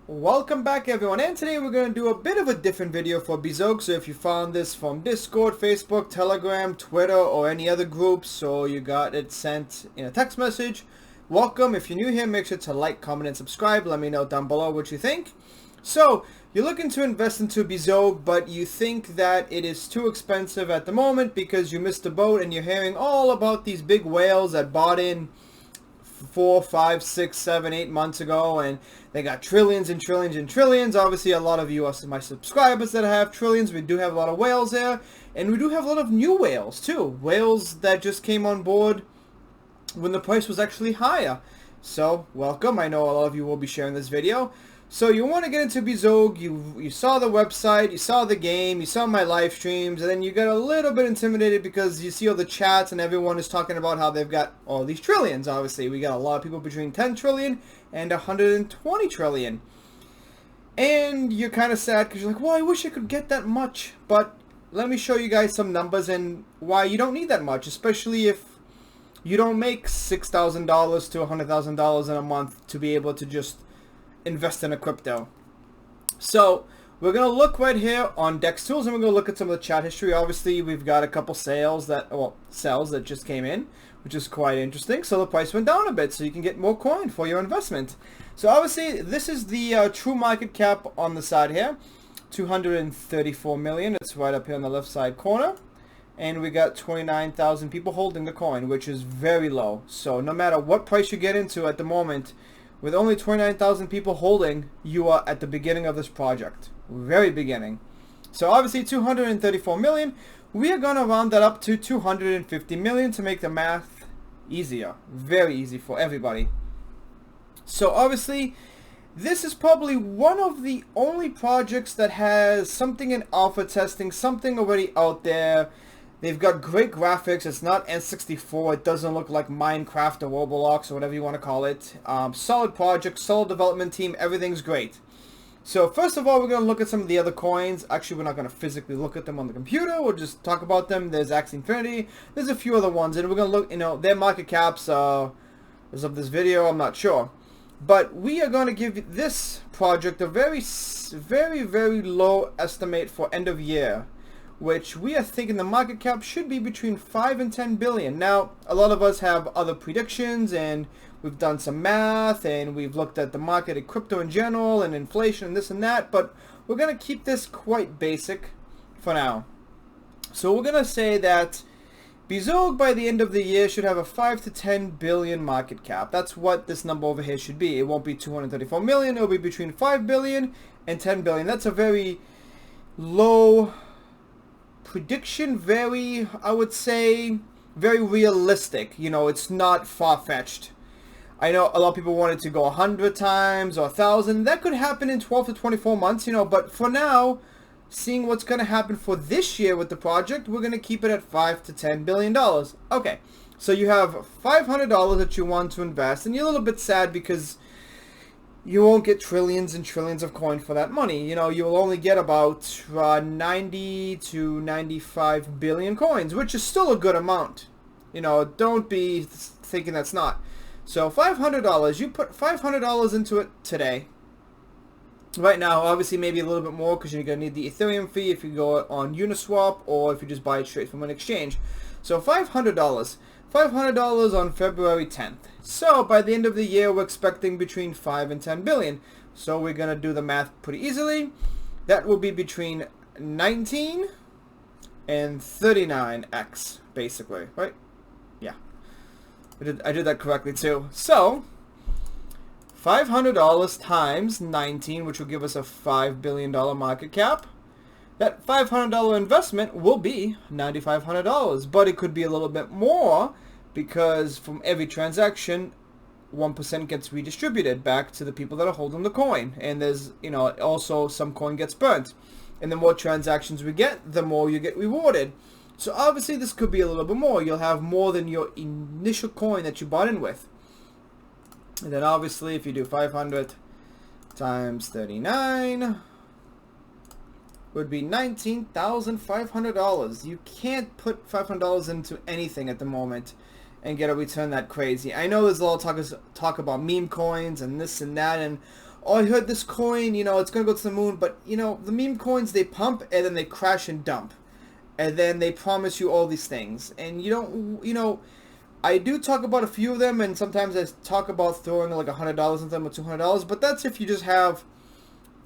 Welcome back everyone, and today we're going to do a bit of a different video for Bezoge. So if you found this from Discord, Facebook, Telegram, Twitter, or any other groups, or you got it sent in a text message, welcome. If you're new here, make sure to like, comment, and subscribe. Let me know down below what you think. So you're looking to invest into Bezoge, but you think that it is too expensive at the moment because you missed the boat and you're hearing all about these big whales that bought in 4, 5, 6, 7, 8 months ago, and they got trillions and trillions and trillions. Obviously, a lot of you are my subscribers that have trillions. We do have a lot of whales there, and we do have a lot of new whales too. Whales that just came on board when the price was actually higher. So, welcome. I know a lot of you will be sharing this video. So you want to get into Bezoge, you saw the website, you saw the game, you saw my live streams, and then you got a little bit intimidated because you see all the chats and everyone is talking about how they've got all these trillions. Obviously, we got a lot of people between 10 trillion and 120 trillion. And you're kind of sad because you're like, well, I wish I could get that much. But let me show you guys some numbers and why you don't need that much, especially if you don't make $6,000 to $100,000 in a month to be able to just invest in a crypto. So we're going to look right here on Dex Tools, and we're going to look at some of the chat history. Obviously, we've got a couple sells that just came in, which is quite interesting. So the price went down a bit, so you can get more coin for your investment. So obviously, this is the true market cap on the side here, 234 million. It's right up here on the left side corner. And we got 29,000 people holding the coin, which is very low. So no matter what price you get into at the moment, with only 29,000 people holding, you are at the beginning of this project. Very beginning. So obviously 234 million. We are going to round that up to 250 million to make the math easier. Very easy for everybody. So obviously, this is probably one of the only projects that has something in alpha testing, something already out there. They've got great graphics. It's not N64. It doesn't look like Minecraft or Roblox or whatever you want to call it. Solid project, solid development team. Everything's great. So first of all, we're going to look at some of the other coins. Actually, we're not going to physically look at them on the computer. We'll just talk about them. There's Axie Infinity. There's a few other ones. And we're going to look, their market caps as of this video, I'm not sure. But we are going to give this project a very, very low estimate for end of year, which we are thinking the market cap should be between 5 and 10 billion. Now, a lot of us have other predictions, and we've done some math, and we've looked at the market, at crypto in general, and inflation, and this and that, but we're going to keep this quite basic for now. So we're going to say that Bezoge by the end of the year should have a 5 to 10 billion market cap. That's what this number over here should be. It won't be 234 million. It'll be between 5 billion and 10 billion. That's a very low prediction, very, I would say, very realistic. It's not far-fetched. I know a lot of people wanted to go 100 times or 1,000. That could happen in 12 to 24 months, but for now, seeing what's going to happen for this year with the project, we're going to keep it at 5 to 10 billion dollars. Okay, so you have $500 that you want to invest, and you're a little bit sad because you won't get trillions and trillions of coin for that money. You'll only get about 90 to 95 billion coins, which is still a good amount. Don't be thinking that's not. So $500, you put $500 into it today. Right now, obviously maybe a little bit more because you're going to need the Ethereum fee if you go on Uniswap or if you just buy it straight from an exchange. So $500. $500 on February 10th. So by the end of the year, we're expecting between 5 and 10 billion. So we're going to do the math pretty easily. That will be between 19 and 39x, basically, right? Yeah. I did that correctly too. So $500 times 19, which will give us a $5 billion market cap. That $500 investment will be $9,500, but it could be a little bit more because from every transaction, 1% gets redistributed back to the people that are holding the coin. And there's, also some coin gets burnt. And the more transactions we get, the more you get rewarded. So obviously this could be a little bit more. You'll have more than your initial coin that you bought in with. And then obviously if you do 500 times 39, would be $19,500. You can't put $500 into anything at the moment and get a return that crazy. I know there's a lot of talk about meme coins and this and that, and oh, I heard this coin, you know, it's going to go to the moon. But, you know, the meme coins, they pump and then they crash and dump. And then they promise you all these things. And you don't, you know, I do talk about a few of them. And sometimes I talk about throwing like $100 into them or $200. But that's if you just have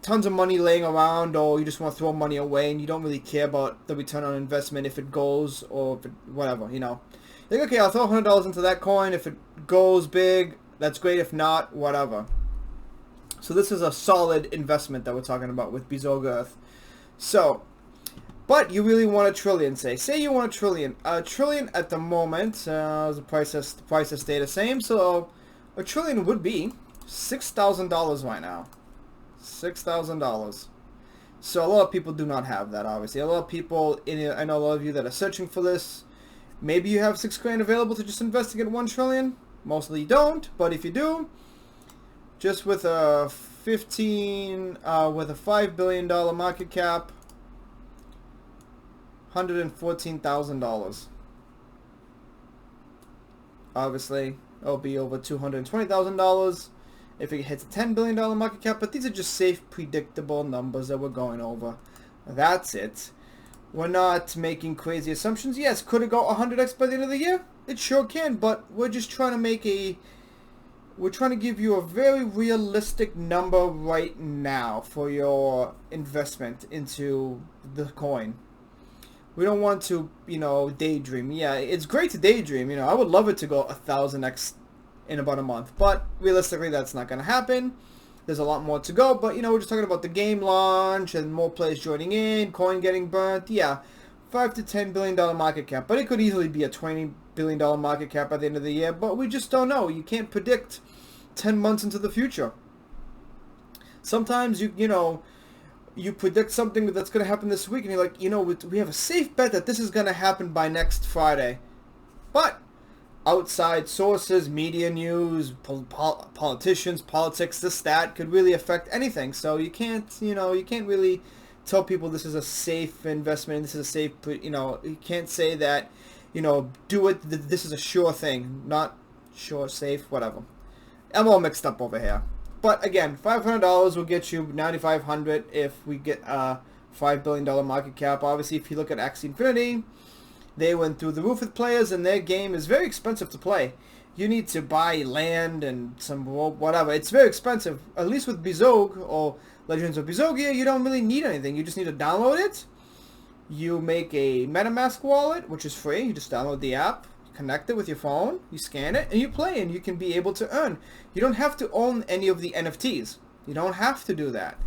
tons of money laying around, or you just want to throw money away and you don't really care about the return on investment if it goes or if it, whatever, you know. Like, okay, I'll throw $100 into that coin. If it goes big, that's great. If not, whatever. So this is a solid investment that we're talking about with Bezoge Earth. So, but you really want a trillion, say you want a trillion. A trillion at the moment, the price has stayed the same. So a trillion would be $6,000 right now. $6,000. So a lot of people do not have that, obviously. A lot of people, I know a lot of you that are searching for this. Maybe you have $6 grand available to just invest to get 1 trillion. Mostly you don't, but if you do, just with a $5 billion market cap, $114,000. Obviously, it'll be over $220,000 if it hits a $10 billion market cap, but these are just safe, predictable numbers that we're going over. That's it. We're not making crazy assumptions. Yes, could it go 100x by the end of the year? It sure can, but we're just trying to we're trying to give you a very realistic number right now for your investment into the coin. We don't want to, you know, daydream. Yeah, it's great to daydream. You know, I would love it to go 1,000x in about a month, but realistically that's not going to happen. There's a lot more to go, but you know, we're just talking about the game launch and more players joining in, coin getting burnt. Yeah, $5 to $10 billion market cap, but it could easily be a $20 billion market cap at the end of the year, but we just don't know. You can't predict 10 months into the future. Sometimes you know, you predict something that's going to happen this week and you're like, you know, we have a safe bet that this is going to happen by next Friday, but outside sources, media news, politicians, politics, this, that could really affect anything. So you can't, you know, you can't really tell people this is a safe investment, this is a safe, you know, you can't say that, you know, do it, this is a sure thing, not sure, safe, whatever. I'm all mixed up over here. But again, $500 will get you $9,500 if we get a $5 billion market cap. Obviously, if you look at Axie Infinity, they went through the roof with players, and their game is very expensive to play. You need to buy land and some whatever. It's very expensive. At least with Bezoge or Legends of Bezoge, you don't really need anything. You just need to download it. You make a MetaMask wallet, which is free. You just download the app, connect it with your phone, you scan it, and you play, and you can be able to earn. You don't have to own any of the NFTs. You don't have to do that.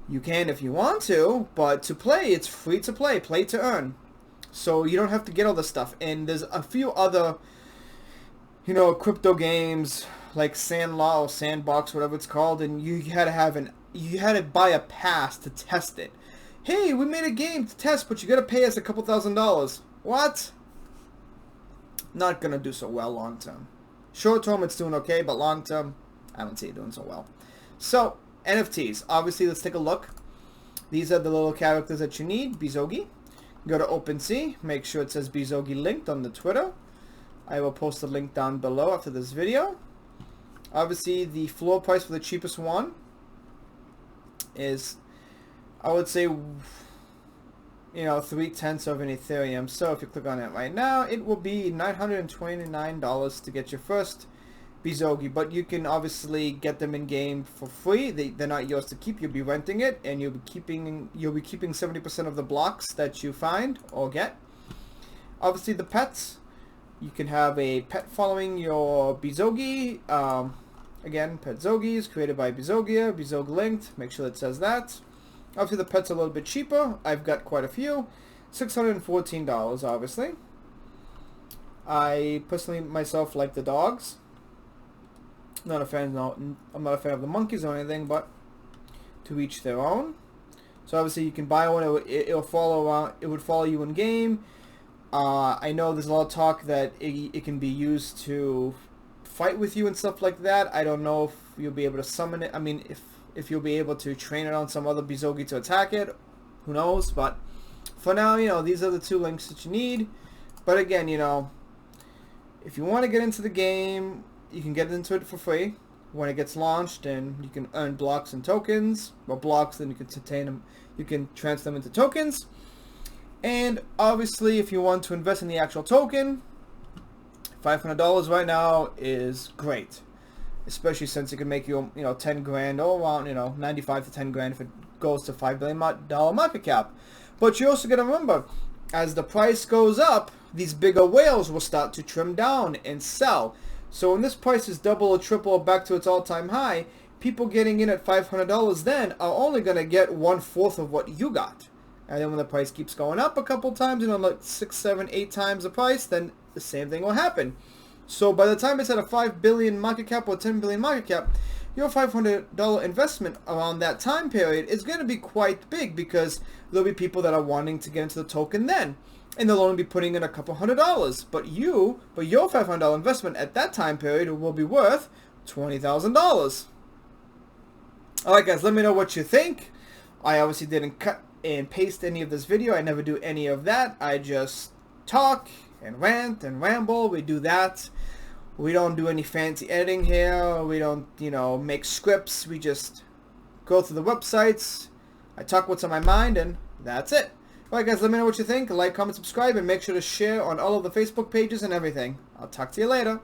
You can if you want to, but to play, it's free to play. Play to earn. So you don't have to get all this stuff. And there's a few other, you know, crypto games like Sandlot or Sandbox, whatever it's called, and you had to buy a pass to test it. Hey, we made a game to test, but you got to pay us a couple $1,000s. What? Not gonna do so well long term. Short term, it's doing okay, but long term, I don't see it doing so well. So NFTs. Obviously, let's take a look. These are the little characters that you need. Bezoge. Go to OpenSea, make sure it says Bezoge linked on the Twitter. I will post the link down below after this video. Obviously, the floor price for the cheapest one is, I would say, you know, 0.3 of an Ethereum. So if you click on it right now, it will be $929 to get your first Bezoge, but you can obviously get them in game for free. They're not yours to keep. You'll be renting it, and you'll be keeping 70% of the blocks that you find or get. Obviously, the pets, you can have a pet following your Bezoge. Again, Pet Zoge is created by Bezoge. Bezoge linked. Make sure it says that. Obviously, the pets are a little bit cheaper. I've got quite a few. $614, obviously. I personally myself like the dogs. I'm not a fan of the monkeys or anything, but to each their own. So obviously you can buy one. It'll follow around. It would follow you in game. I know there's a lot of talk that it can be used to fight with you and stuff like that. I don't know if you'll be able to summon it. I mean, if you'll be able to train it on some other Bezoge to attack it, who knows? But for now, you know, these are the 2 links that you need. But again, you know, if you want to get into the game, you can get into it for free. when it gets launched, and you can earn blocks and tokens, or blocks, then you can obtain them, you can transfer them into tokens. And obviously, if you want to invest in the actual token, $500 right now is great, especially since it can make you 10 grand, or around 95 to 10 grand if it goes to $5 billion market cap. But you also got to remember, as the price goes up, these bigger whales will start to trim down and sell. So when this price is double or triple back to its all-time high, people getting in at $500 then are only going to get 1/4 of what you got. And then when the price keeps going up a couple times, like 6, 7, 8 times the price, then the same thing will happen. So by the time it's at a 5 billion market cap or 10 billion market cap, your $500 investment around that time period is going to be quite big, because there'll be people that are wanting to get into the token then, and they'll only be putting in a couple $100. But your $500 investment at that time period will be worth $20,000. Alright guys, let me know what you think. I obviously didn't cut and paste any of this video. I never do any of that. I just talk and rant and ramble. We do that. We don't do any fancy editing here. We don't, make scripts. We just go through the websites. I talk what's on my mind, and that's it. Alright guys, let me know what you think. Like, comment, subscribe, and make sure to share on all of the Facebook pages and everything. I'll talk to you later.